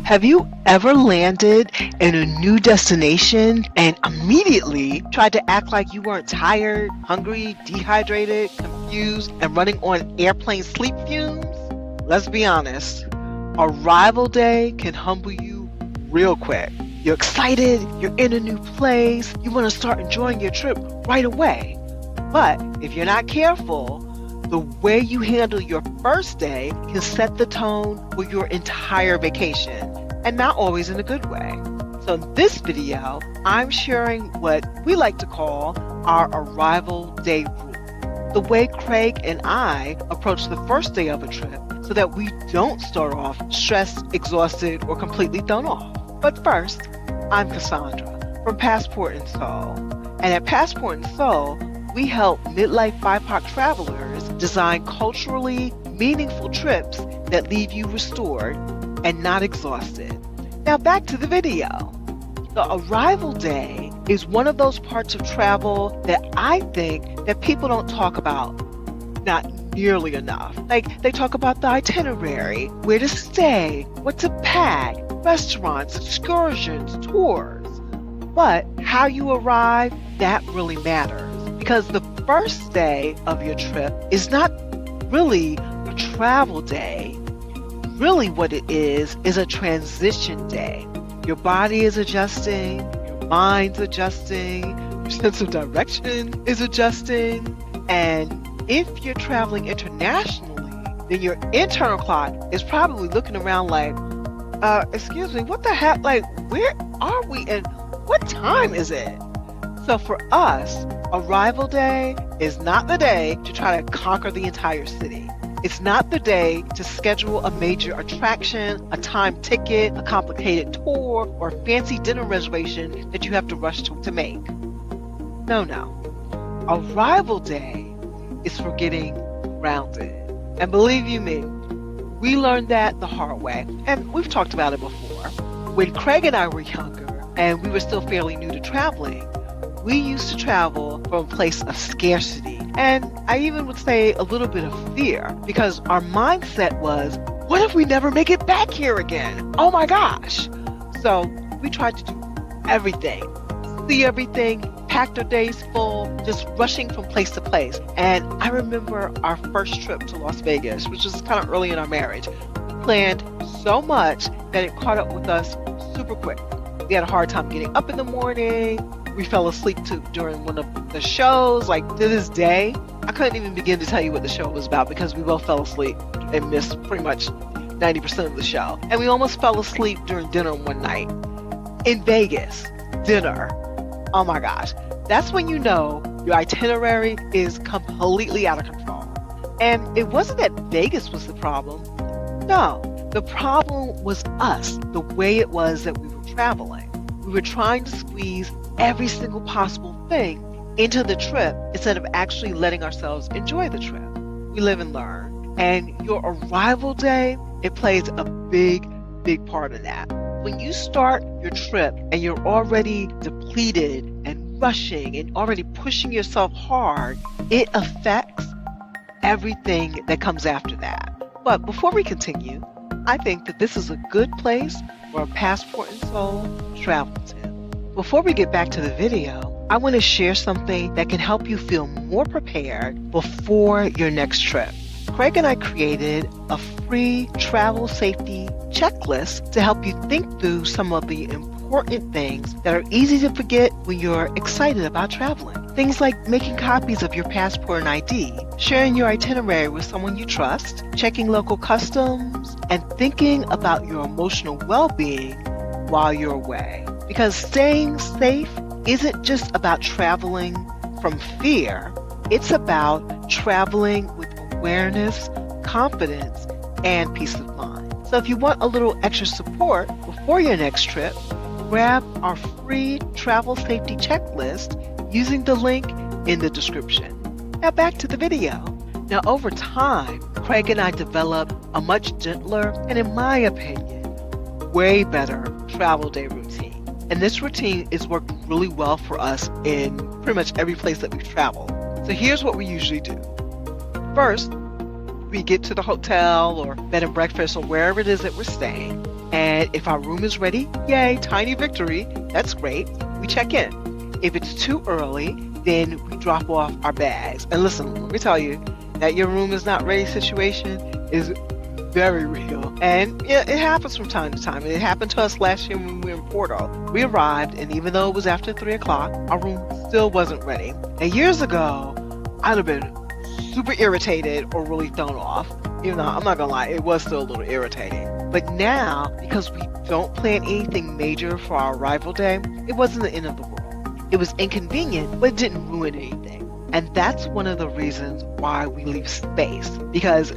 Have you ever landed in a new destination and immediately tried to act like you weren't tired, hungry, dehydrated, confused, and running on airplane sleep fumes? Let's be honest, arrival day can humble you real quick. You're excited, you're in a new place, you want to start enjoying your trip right away. But if you're not careful, the way you handle your first day can set the tone for your entire vacation, and not always in a good way. So in this video, I'm sharing what we like to call our arrival day rule, the way Craig and I approach the first day of a trip so that we don't start off stressed, exhausted, or completely thrown off. But first, I'm Cassandra from Passport in Soul, and at Passport in Soul, we help midlife BIPOC travelers design culturally meaningful trips that leave you restored and not exhausted. Now back to the video. The arrival day is one of those parts of travel that I think that people don't talk about not nearly enough. Like they talk about the itinerary, where to stay, what to pack, restaurants, excursions, tours. But how you arrive, that really matters. Because the first day of your trip is not really a travel day. Really what it is a transition day. Your body is adjusting, your mind's adjusting, your sense of direction is adjusting. And if you're traveling internationally, then your internal clock is probably looking around like, excuse me, what the heck? Like, where are we and what time is it? So for us, arrival day is not the day to try to conquer the entire city. It's not the day to schedule a major attraction, a timed ticket, a complicated tour, or a fancy dinner reservation that you have to rush to make. No. Arrival day is for getting grounded. And believe you me, we learned that the hard way. And we've talked about it before. When Craig and I were younger and we were still fairly new to traveling, we used to travel from a place of scarcity, and I even would say a little bit of fear, because our mindset was, what if we never make it back here again? Oh my gosh. So we tried to do everything, see everything, packed our days full, just rushing from place to place. And I remember our first trip to Las Vegas, which was kind of early in our marriage. We planned so much that it caught up with us super quick. We had a hard time getting up in the morning. We fell asleep during one of the shows. Like to this day, I couldn't even begin to tell you what the show was about because we both fell asleep and missed pretty much 90% of the show. And we almost fell asleep during dinner one night. In Vegas, dinner. Oh my gosh. That's when you know your itinerary is completely out of control. And it wasn't that Vegas was the problem. No, the problem was us, the way it was that we were traveling. We were trying to squeeze every single possible thing into the trip instead of actually letting ourselves enjoy the trip. We live and learn. And your arrival day, it plays a big part in that. When you start your trip and you're already depleted and rushing and already pushing yourself hard, it affects everything that comes after that. But before we continue, I think that this is a good place for a Passport in Soul travel tip. Before we get back to the video, I want to share something that can help you feel more prepared before your next trip. Craig and I created a free travel safety checklist to help you think through some of the important things that are easy to forget when you're excited about traveling. Things like making copies of your passport and ID, sharing your itinerary with someone you trust, checking local customs, and thinking about your emotional well-being while you're away. Because staying safe isn't just about traveling from fear, it's about traveling with awareness, confidence, and peace of mind. So if you want a little extra support before your next trip, grab our free travel safety checklist using the link in the description. Now back to the video. Now over time, Craig and I developed a much gentler and, in my opinion, way better travel day routine. And this routine is worked really well for us in pretty much every place that we've traveled. So here's what we usually do. First, we get to the hotel or bed and breakfast or wherever it is that we're staying. And if our room is ready, yay, tiny victory. That's great. We check in. If it's too early, then we drop off our bags. And listen, let me tell you, that your room is not ready situation is very real. And it happens from time to time. It happened to us last year when we were in Porto. We arrived, and even though it was after 3 o'clock, our room still wasn't ready. And years ago, I'd have been super irritated or really thrown off. Even though, I'm not gonna lie, it was still a little irritating. But now, because we don't plan anything major for our arrival day, it wasn't the end of the world. It was inconvenient, but it didn't ruin anything. And that's one of the reasons why we leave space, because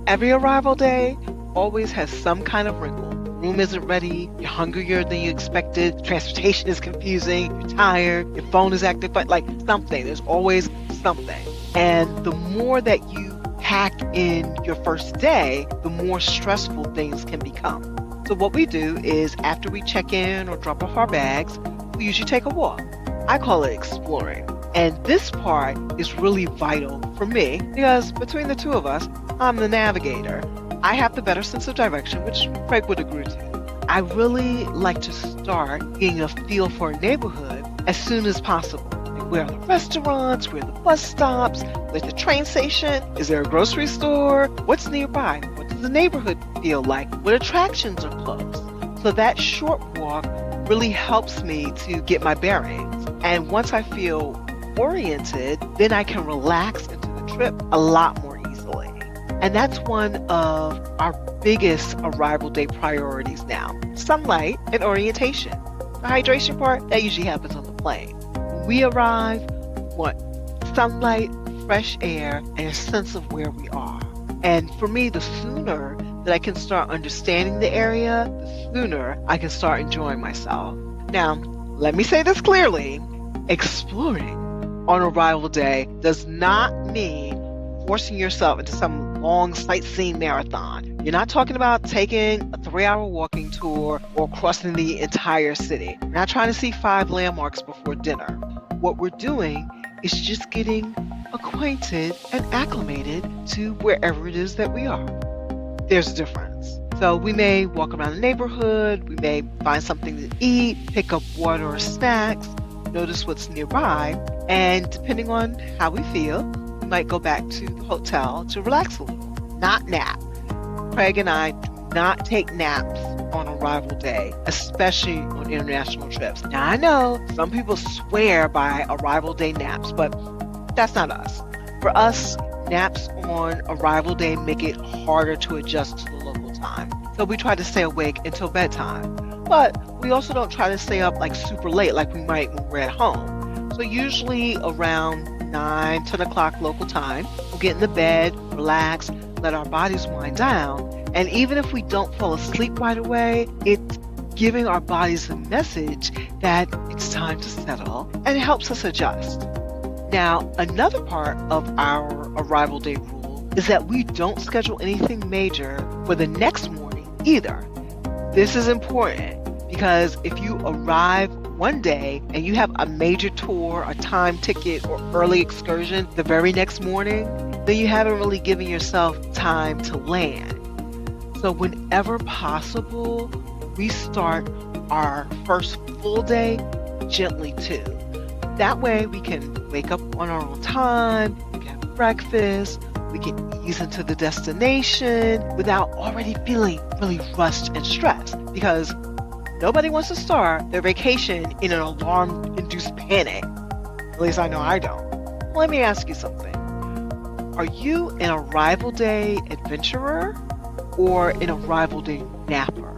every arrival day always has some kind of wrinkle. Room isn't ready, you're hungrier than you expected, transportation is confusing, you're tired, your phone is acting funny, like something. There's always something. And the more that you pack in your first day, the more stressful things can become. So what we do is after we check in or drop off our bags, we usually take a walk. I call it exploring. And this part is really vital for me because between the two of us, I'm the navigator. I have the better sense of direction, which Craig would agree to. I really like to start getting a feel for a neighborhood as soon as possible. Like, where are the restaurants? Where are the bus stops? Where's the train station? Is there a grocery store? What's nearby? What does the neighborhood feel like? What attractions are close? So that short walk really helps me to get my bearings. And once I feel oriented, then I can relax into the trip a lot more easily. And that's one of our biggest arrival day priorities now. Sunlight and orientation. The hydration part, that usually happens on the plane. When we arrive, we want sunlight, fresh air, and a sense of where we are. And for me, the sooner that I can start understanding the area, the sooner I can start enjoying myself. Now, let me say this clearly. Exploring on arrival day does not mean forcing yourself into some long sightseeing marathon. You're not talking about taking a 3-hour walking tour or crossing the entire city. We're not trying to see 5 landmarks before dinner. What we're doing is just getting acquainted and acclimated to wherever it is that we are. There's a difference. So we may walk around the neighborhood, we may find something to eat, pick up water or snacks, notice what's nearby, and depending on how we feel, we might go back to the hotel to relax a little, not nap. Craig and I do not take naps on arrival day, especially on international trips. Now I know some people swear by arrival day naps, but that's not us. For us, naps on arrival day make it harder to adjust to the local time. So we try to stay awake until bedtime. But we also don't try to stay up like super late like we might when we're at home. So usually around 9, 10 o'clock local time, we'll get in the bed, relax, let our bodies wind down. And even if we don't fall asleep right away, it's giving our bodies a message that it's time to settle, and it helps us adjust. Now, another part of our arrival day rule is that we don't schedule anything major for the next morning either. This is important because if you arrive one day and you have a major tour, a time ticket, or early excursion the very next morning, then you haven't really given yourself time to land. So whenever possible, we start our first full day gently too. That way we can wake up on our own time, we can have breakfast, we can ease into the destination without already feeling really rushed and stressed, because nobody wants to start their vacation in an alarm-induced panic. At least I know I don't. Let me ask you something. Are you an arrival day adventurer or an arrival day napper?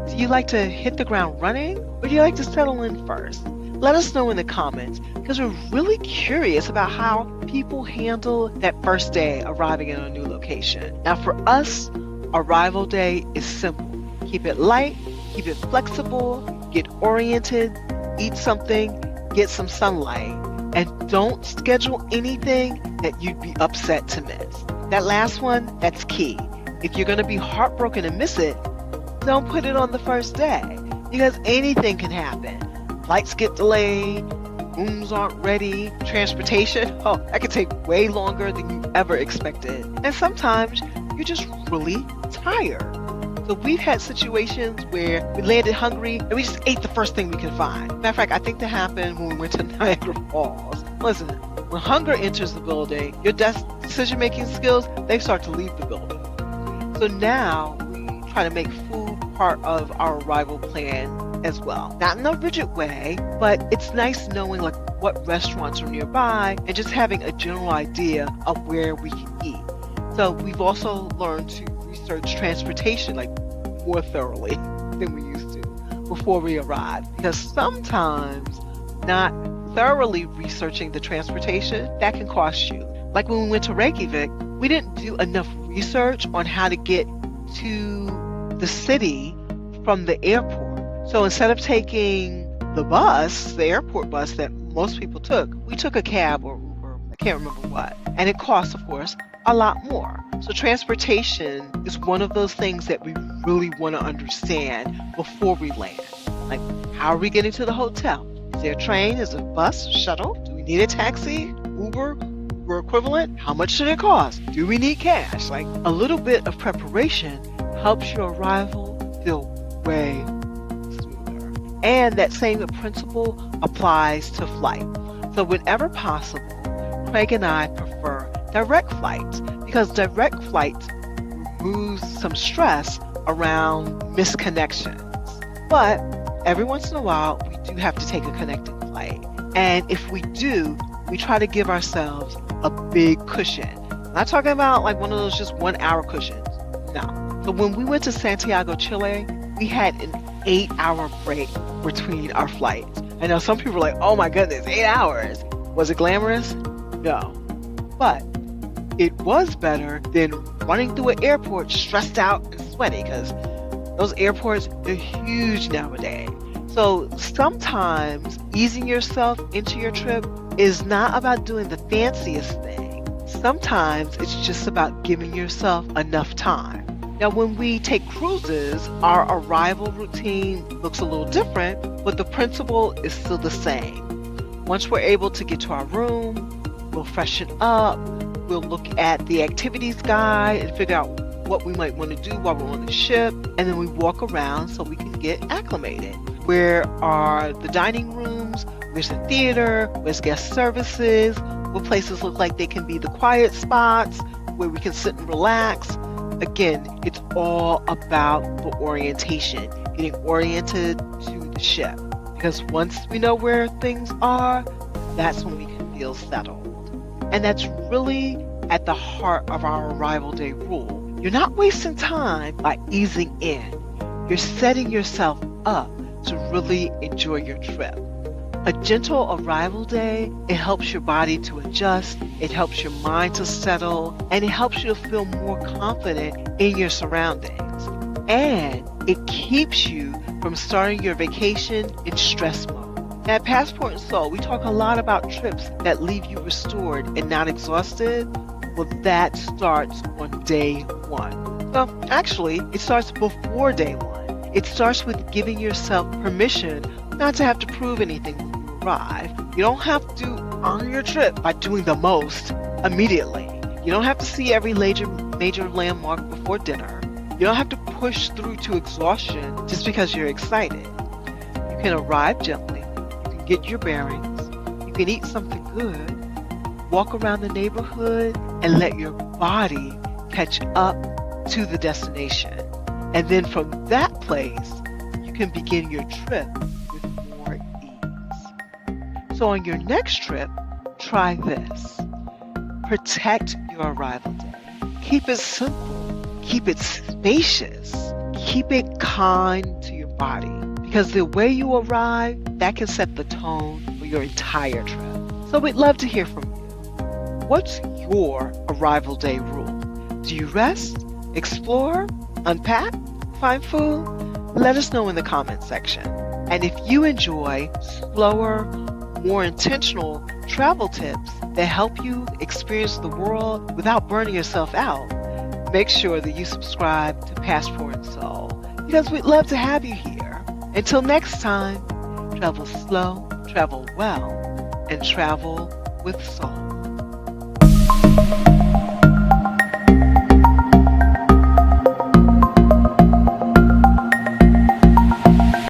Do you like to hit the ground running, or do you like to settle in first? Let us know in the comments, because we're really curious about how people handle that first day arriving in a new location. Now for us, arrival day is simple. Keep it light, keep it flexible, get oriented, eat something, get some sunlight, and don't schedule anything that you'd be upset to miss. That last one, that's key. If you're going to be heartbroken and miss it, don't put it on the first day, because anything can happen. Flights get delayed, rooms aren't ready, transportation, that could take way longer than you ever expected. And sometimes you're just really tired. So we've had situations where we landed hungry and we just ate the first thing we could find. Matter of fact, I think that happened when we went to Niagara Falls. Listen, when hunger enters the building, your decision-making skills, they start to leave the building. So now we try to make food part of our arrival plan as well. Not in a rigid way, but it's nice knowing like what restaurants are nearby and just having a general idea of where we can eat. So we've also learned to research transportation like more thoroughly than we used to before we arrived, because sometimes not thoroughly researching the transportation, that can cost you. Like when we went to Reykjavik, we didn't do enough research on how to get to the city from the airport. So instead of taking the bus, the airport bus that most people took, we took a cab or Uber, I can't remember what. And it costs, of course, a lot more. So transportation is one of those things that we really want to understand before we land. Like, how are we getting to the hotel? Is there a train? Is there a bus? Shuttle? Do we need a taxi? Uber equivalent? How much should it cost? Do we need cash? Like, a little bit of preparation helps your arrival feel way smoother. And that same principle applies to flight. So whenever possible, Craig and I prefer direct flights, because direct flights removes some stress around misconnections. But every once in a while, we do have to take a connecting flight. And if we do, we try to give ourselves a big cushion. I'm not talking about like one of those just 1 hour cushions. No. So when we went to Santiago, Chile, we had an 8-hour break between our flights. I know some people are like, oh my goodness, 8 hours. Was it glamorous? No. But it was better than running through an airport stressed out and sweaty, because those airports are huge nowadays. So sometimes easing yourself into your trip is not about doing the fanciest thing. Sometimes it's just about giving yourself enough time. Now, when we take cruises, our arrival routine looks a little different, but the principle is still the same. Once we're able to get to our room, we'll freshen up, we'll look at the activities guide and figure out what we might want to do while we're on the ship, and then we walk around so we can get acclimated. Where are the dining rooms? Where's the theater? Where's guest services? What places look like they can be the quiet spots where we can sit and relax? Again, it's all about the orientation, getting oriented to the ship. Because once we know where things are, that's when we can feel settled. And that's really at the heart of our arrival day rule. You're not wasting time by easing in. You're setting yourself up to really enjoy your trip. A gentle arrival day, it helps your body to adjust, it helps your mind to settle, and it helps you to feel more confident in your surroundings. And it keeps you from starting your vacation in stress mode. At Passport and Soul, we talk a lot about trips that leave you restored and not exhausted. Well, that starts on day one. So actually, it starts before day one. It starts with giving yourself permission not to have to prove anything when you arrive. You don't have to honor your trip by doing the most immediately. You don't have to see every major landmark before dinner. You don't have to push through to exhaustion just because you're excited. You can arrive gently. You can get your bearings. You can eat something good. Walk around the neighborhood and let your body catch up to the destination. And then from that place, you can begin your trip with more ease. So on your next trip, try this. Protect your arrival day. Keep it simple. Keep it spacious. Keep it kind to your body. Because the way you arrive, that can set the tone for your entire trip. So we'd love to hear from you. What's your arrival day rule? Do you rest, explore, unpack, find food? Let us know in the comments section. And if you enjoy slower, more intentional travel tips that help you experience the world without burning yourself out, make sure that you subscribe to Passport and Soul, because we'd love to have you here. Until next time, travel slow, travel well, and travel with soul.